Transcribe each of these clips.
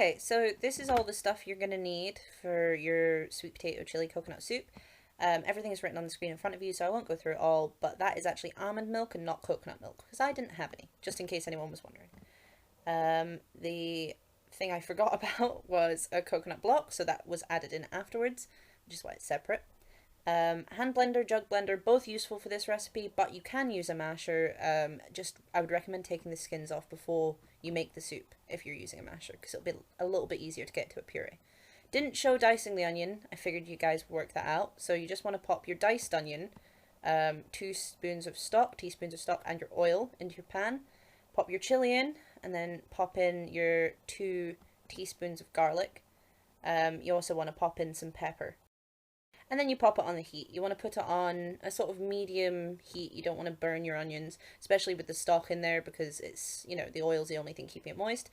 Okay, so this is all the stuff you're going to need for your sweet potato chili coconut soup. Everything is written on the screen in front of you, so I won't go through it all, but that is actually almond milk and not coconut milk, because I didn't have any, just in case anyone was wondering. The thing I forgot about was a coconut block, so that was added in afterwards, which is why it's separate. Hand blender, jug blender, both useful for this recipe, but you can use a masher. I would recommend taking the skins off before you make the soup if you're using a masher, because it'll be a little bit easier to get to a puree. Didn't show dicing the onion. I figured you guys would work that out. So you just want to pop your diced onion, 2 teaspoons of stock, and your oil into your pan. Pop your chili in, and then pop in your 2 teaspoons of garlic. You also want to pop in some pepper. And then you pop it on the heat. You want to put it on a sort of medium heat. You don't want to burn your onions, especially with the stock in there, because it's, the oil's the only thing keeping it moist.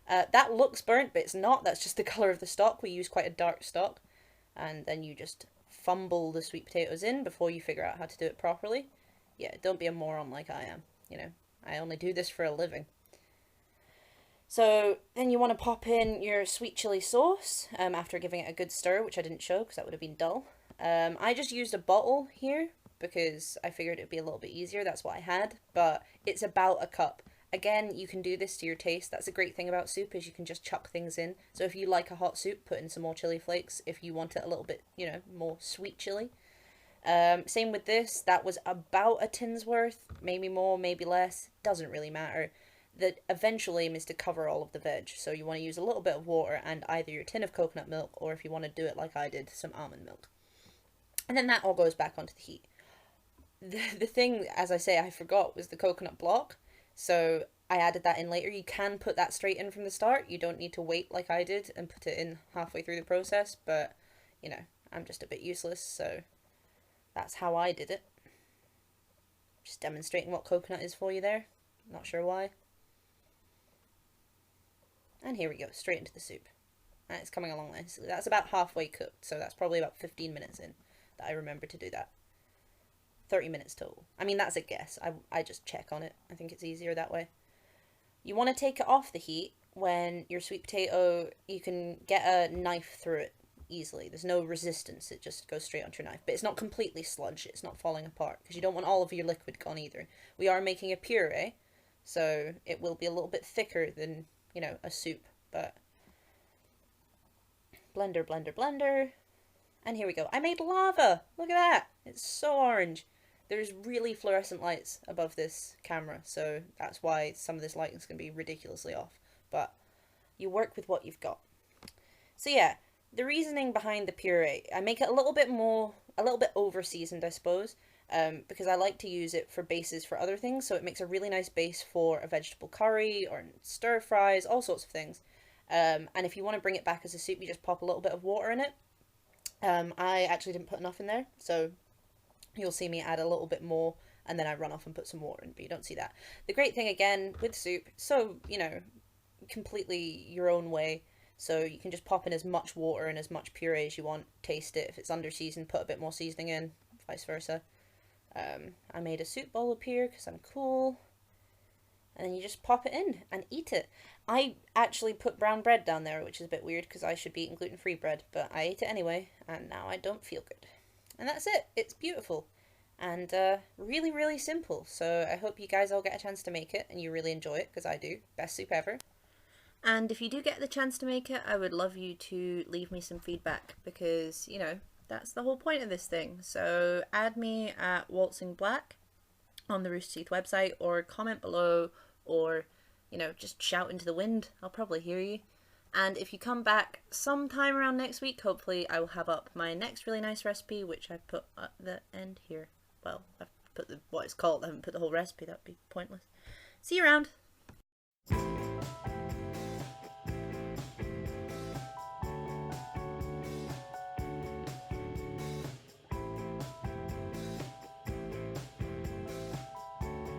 That looks burnt, but it's not. That's just the colour of the stock. We use quite a dark stock. And then you just fumble the sweet potatoes in before you figure out how to do it properly. Yeah, don't be a moron like I am. I only do this for a living. So then you want to pop in your sweet chili sauce after giving it a good stir, which I didn't show because that would have been dull. I just used a bottle here because I figured it'd be a little bit easier. That's what I had, but it's about a cup. Again, you can do this to your taste. That's a great thing about soup is you can just chuck things in. So if you like a hot soup, put in some more chili flakes. If you want it a little bit, more sweet chili. Same with this. That was about a tin's worth, maybe more, maybe less. Doesn't really matter. The eventual aim is to cover all of the veg. So you want to use a little bit of water and either your tin of coconut milk, or if you want to do it like I did, some almond milk. And then that all goes back onto the heat. The thing, as I say, I forgot was the coconut block. So I added that in later. You can put that straight in from the start. You don't need to wait like I did and put it in halfway through the process. But, I'm just a bit useless, so that's how I did it. Just demonstrating what coconut is for you there. Not sure why. And here we go, straight into the soup. And it's coming along nicely. That's about halfway cooked, so that's probably about 15 minutes in that I remember to do that. 30 minutes total. I mean, that's a guess. I just check on it. I think it's easier that way. You want to take it off the heat when your sweet potato, you can get a knife through it easily. There's no resistance. It just goes straight onto your knife. But it's not completely sludge. It's not falling apart because you don't want all of your liquid gone either. We are making a puree, so it will be a little bit thicker than, a soup. But blender, blender, blender. And here we go. I made lava! Look at that! It's so orange. There's really fluorescent lights above this camera, so that's why some of this lighting is going to be ridiculously off. But you work with what you've got. So yeah, the reasoning behind the puree, I make it a little bit over seasoned, I suppose, because I like to use it for bases for other things, so it makes a really nice base for a vegetable curry or stir fries, all sorts of things. And if you want to bring it back as a soup, you just pop a little bit of water in it. I actually didn't put enough in there, so you'll see me add a little bit more, and then I run off and put some water in, but you don't see that. The great thing, again, with soup, so, completely your own way, so you can just pop in as much water and as much puree as you want, taste it. If it's under seasoned, put a bit more seasoning in, vice versa. I made a soup bowl appear because I'm cool. And then you just pop it in and eat it. I actually put brown bread down there, which is a bit weird because I should be eating gluten-free bread, but I ate it anyway, and now I don't feel good. And that's it. It's beautiful. And really, really simple. So I hope you guys all get a chance to make it and you really enjoy it, because I do. Best soup ever. And if you do get the chance to make it, I would love you to leave me some feedback, because, that's the whole point of this thing. So add me at Waltzing Black on the Rooster Teeth website, or comment below, or, just shout into the wind. I'll probably hear you. And if you come back sometime around next week, hopefully I will have up my next really nice recipe, which I've put at the end here. Well, I've put what it's called. I haven't put the whole recipe. That would be pointless. See you around.